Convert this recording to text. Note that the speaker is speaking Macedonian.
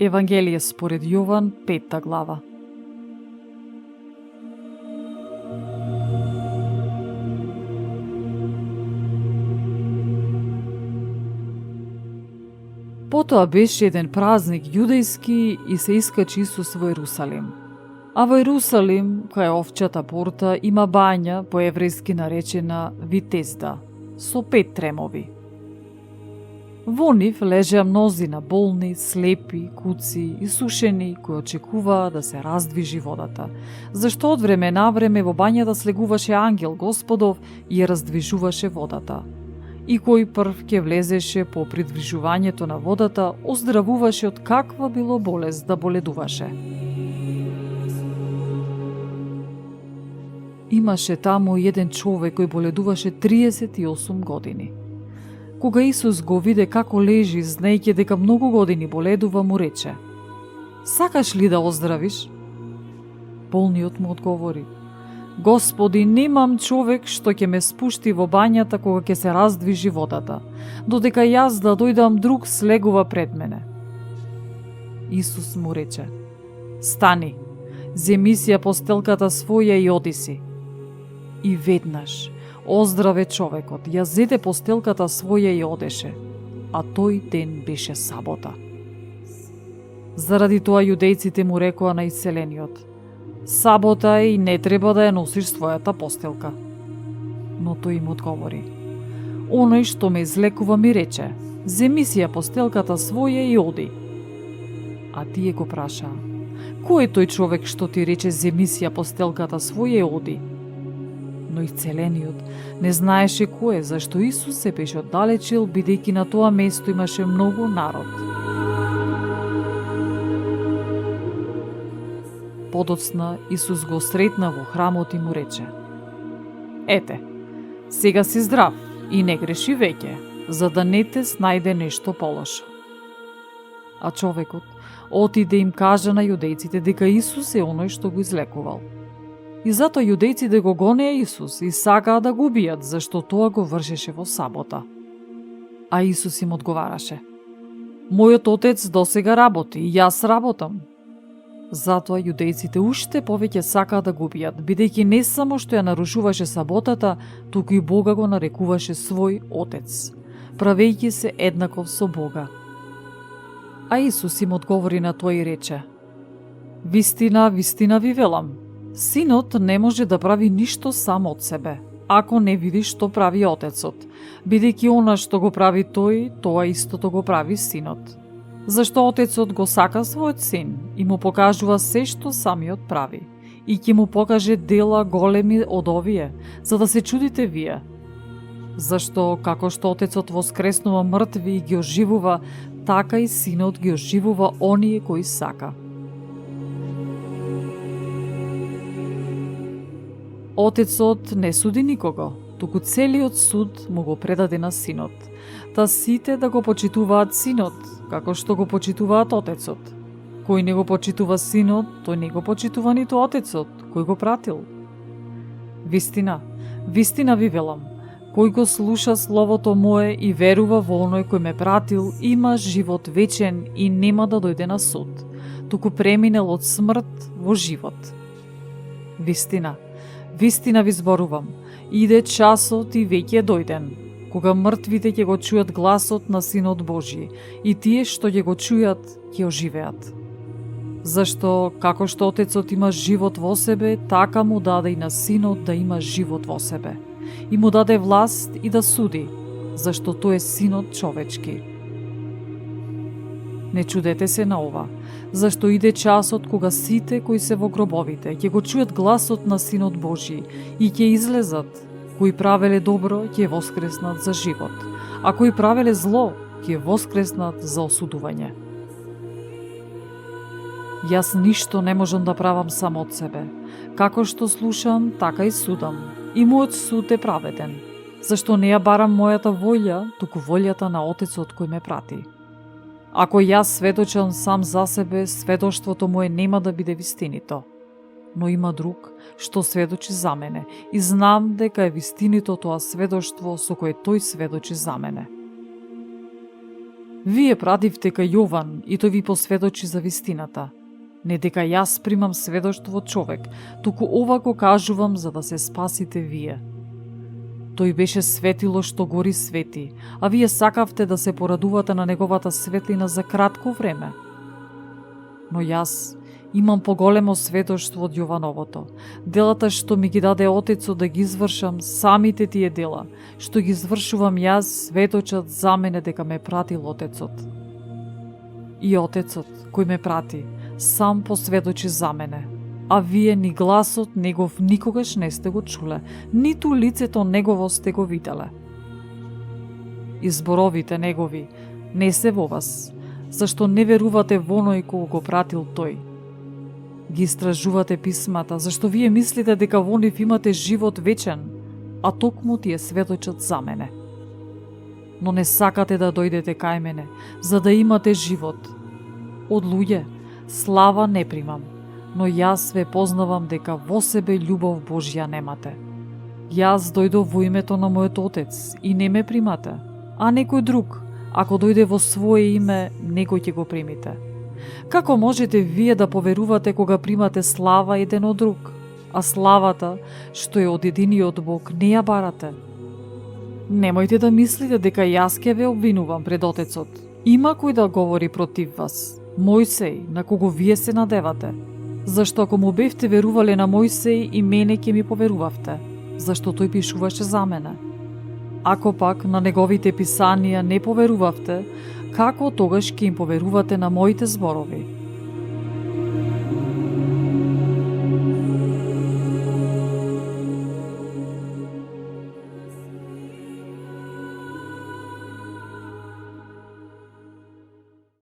Евангелие според Јован, 5 глава. Потоа беше еден празник јудејски и се искачи Исус во Ерусалим. А во Ерусалим, кај овчата порта, има бања, по еврејски наречена Витезда, со 5 тремови. Во нив лежеа мнозина болни, слепи, куци и сушени, кои очекуваа да се раздвижи водата, зашто од време на време во бањата слегуваше ангел Господов и ја раздвижуваше водата. И кој прв ќе влезеше по придвижувањето на водата, оздравуваше од каква било болест да боледуваше. Имаше таму еден човек кој боледуваше 38 години. Кога Исус го виде како лежи, знаејќи дека многу години боледува, му рече: "Сакаш ли да оздравиш?" Болниот му одговори: "Господи, немам човек што ќе ме спушти во бањата кога ќе се раздвижи водата, додека јас да дојдам, друг слегува пред мене." Исус му рече: "Стани, земи си ја постелката своја и оди си." И веднаш оздраве човекот, ја зеде постелката своја и одеше, а тој ден беше сабота. Заради тоа јудејците му рекоа на исцелениот: "Сабота е и не треба да ја носиш својата постелка." Но тој им одговори: "Оној што ме излекува ми рече: земи си ја постелката своја и оди." А тие го прашаа: "Кој е тој човек што ти рече земи си ја постелката своја и оди?" Но исцелениот не знаеше кој е, зашто Исус се беше оддалечил, бидејќи на тоа место имаше многу народ. Подоцна Исус го сретна во храмот и му рече: "Ете, сега си здрав и не греши веќе, за да не те снајде нешто полошо." А човекот отиде им кажа на јудејците дека Исус е оној што го излекувал. И затоа јудејците го гонеа Исус и сакаа да го убијат, зашто тоа го вршеше во сабота. А Исус им одговараше: "Мојот Отец досега работи и јас работам." Затоа јудејците уште повеќе сакаа да го убијат, бидејќи не само што ја нарушуваше саботата, туку и Бога го нарекуваше свој Отец, правејќи се еднаков со Бога. А Исус им одговори на тоа и рече: "Вистина, вистина ви велам, Синот не може да прави ништо сам од себе, ако не види што прави Отецот, бидејќи она што го прави тој, тоа истото го прави Синот. Зашто Отецот го сака својот Син и му покажува се што самиот прави, и ќе му покаже дела големи од овие, за да се чудите вие. Зашто како што Отецот воскреснува мртви и ги оживува, така и Синот ги оживува оние кои сака." Отецот не суди никого, туку целиот суд му го предаде на Синот, та сите да го почитуваат Синот, како што го почитуваат Отецот. Кој не го почитува Синот, тој не го почитува ниту Отецот, кој го пратил. Вистина, вистина ви велам, кој го слуша словото мое и верува во оној кој ме пратил, има живот вечен и нема да дојде на суд, туку преминел од смрт во живот. Вистина, вистина ви зборувам, иде часот и веќе е дојден, кога мртвите ќе го чујат гласот на Синот Божји и тие што ќе го чујат ќе оживеат. Зашто како што Отецот има живот во себе, така му даде и на Синот да има живот во себе. И му даде власт и да суди, зашто тој е Синот човечки. Не чудете се на ова, зашто иде часот кога сите кои се во гробовите ќе го чујат гласот на Синот Божји и ќе излезат. Кои правеле добро ќе воскреснат за живот, а кои правеле зло ќе воскреснат за осудување. Јас ништо не можам да правам само од себе. Како што слушам, така и судам. И мојот суд е праведен, зашто не ја барам мојата волја, туку волјата на Отецот кој ме прати. Ако јас сведочам сам за себе, сведоштвото мое нема да биде вистинито. Но има друг што сведочи за мене и знам дека е вистинито тоа сведоштво со кое тој сведочи за мене. Вие пративте кај Јован и тој ви посведочи за вистината. Не дека јас примам сведоштво од човек, туку ова го кажувам за да се спасите вие. Тој беше светило што гори свети, а вие сакавте да се порадувате на неговата светлина за кратко време. Но јас имам поголемо сведоштво од Јовановото. Делата што ми ги даде Отецот да ги извршам, самите тие дела, што ги извршувам јас, сведочат за мене дека ме пратил Отецот. И Отецот, кој ме прати, сам посведочи за мене. А вие ни гласот негов никогаш не сте го чуле, ниту лицето негово сте го виделе. И зборовите негови не се во вас, зашто не верувате во оној кој го пратил тој. Ги истражувате писмата, зашто вие мислите дека во нив имате живот вечен, а токму тие сведочат за мене. Но не сакате да дојдете кај мене, за да имате живот. Од луѓе слава не примам, но јас ве познавам дека во себе љубов Божја немате. Јас дојдов во името на мојот Отец и не ме примате, а некој друг, ако дојде во свое име, некој ќе го примите. Како можете вие да поверувате кога примате слава еден од друг, а славата, што е од единиот Бог, не ја барате? Немојте да мислите дека јас ќе ве обвинувам пред Отецот. Има кој да говори против вас, Мојсей, на кого вие се надевате. Зашто ако му бевте верувале на Мојсей, и мене ќе ми поверувавте, зашто тој пишуваше за мене. Ако пак на неговите писанија не поверувавте, како тогаш ќе им поверувате на моите зборови?